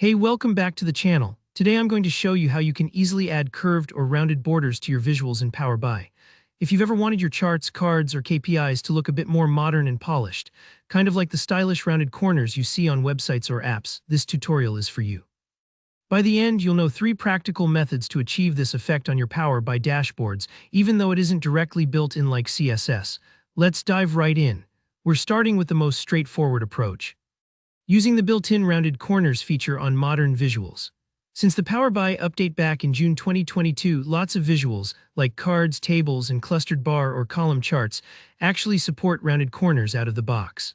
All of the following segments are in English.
Hey, welcome back to the channel. Today I'm going to show you how you can easily add curved or rounded borders to your visuals in Power BI. If you've ever wanted your charts, cards, or KPIs to look a bit more modern and polished, kind of like the stylish rounded corners you see on websites or apps, this tutorial is for you. By the end, you'll know 3 practical methods to achieve this effect on your Power BI dashboards, even though it isn't directly built in like CSS. Let's dive right in. We're starting with the most straightforward approach, using the built-in rounded corners feature on modern visuals. Since the Power BI update back in June 2022, lots of visuals, like cards, tables, and clustered bar or column charts, actually support rounded corners out of the box.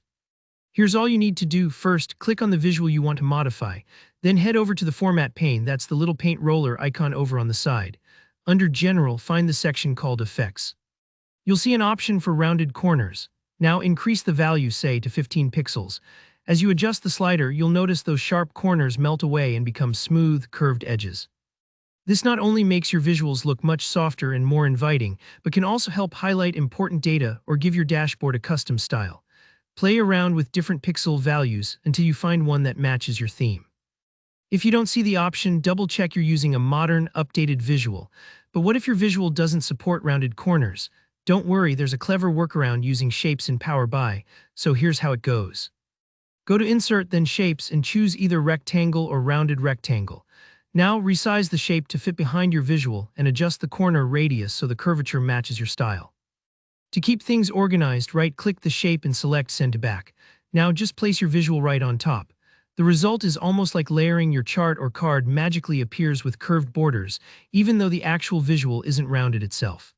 Here's all you need to do. First, click on the visual you want to modify, then head over to the Format pane. That's the little paint roller icon over on the side. Under General, find the section called Effects. You'll see an option for rounded corners. Now increase the value, say, to 15 pixels. As you adjust the slider, you'll notice those sharp corners melt away and become smooth, curved edges. This not only makes your visuals look much softer and more inviting, but can also help highlight important data or give your dashboard a custom style. Play around with different pixel values until you find one that matches your theme. If you don't see the option, double-check you're using a modern, updated visual. But what if your visual doesn't support rounded corners? Don't worry, there's a clever workaround using shapes in Power BI, so here's how it goes. Go to Insert, then Shapes, and choose either Rectangle or Rounded Rectangle. Now, resize the shape to fit behind your visual and adjust the corner radius so the curvature matches your style. To keep things organized, right-click the shape and select Send to Back. Now, just place your visual right on top. The result is almost like layering. Your chart or card magically appears with curved borders, even though the actual visual isn't rounded itself.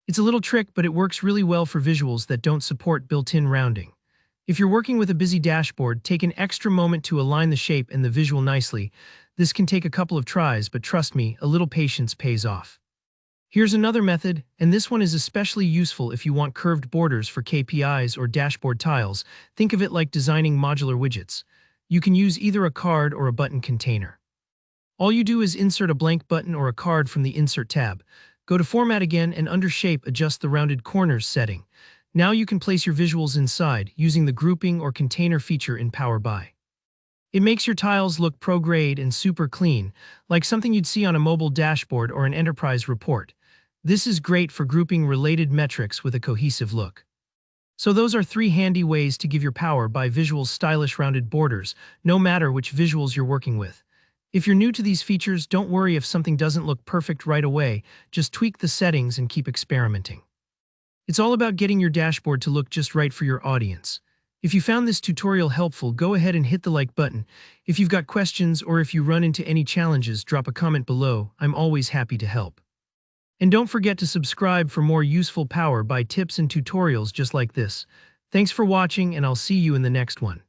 It's a little trick, but it works really well for visuals that don't support built-in rounding. If you're working with a busy dashboard, take an extra moment to align the shape and the visual nicely. This can take a couple of tries, but trust me, a little patience pays off. Here's another method, and this one is especially useful if you want curved borders for KPIs or dashboard tiles. Think of it like designing modular widgets. You can use either a card or a button container. All you do is insert a blank button or a card from the Insert tab. Go to Format again, and under Shape, adjust the Rounded Corners setting. Now you can place your visuals inside using the grouping or container feature in Power BI. It makes your tiles look pro-grade and super clean, like something you'd see on a mobile dashboard or an enterprise report. This is great for grouping related metrics with a cohesive look. So those are 3 handy ways to give your Power BI visuals stylish rounded borders, no matter which visuals you're working with. If you're new to these features, don't worry if something doesn't look perfect right away. Just tweak the settings and keep experimenting. It's all about getting your dashboard to look just right for your audience. If you found this tutorial helpful, go ahead and hit the like button. If you've got questions or if you run into any challenges, drop a comment below. I'm always happy to help. And don't forget to subscribe for more useful Power BI tips and tutorials just like this. Thanks for watching, and I'll see you in the next one.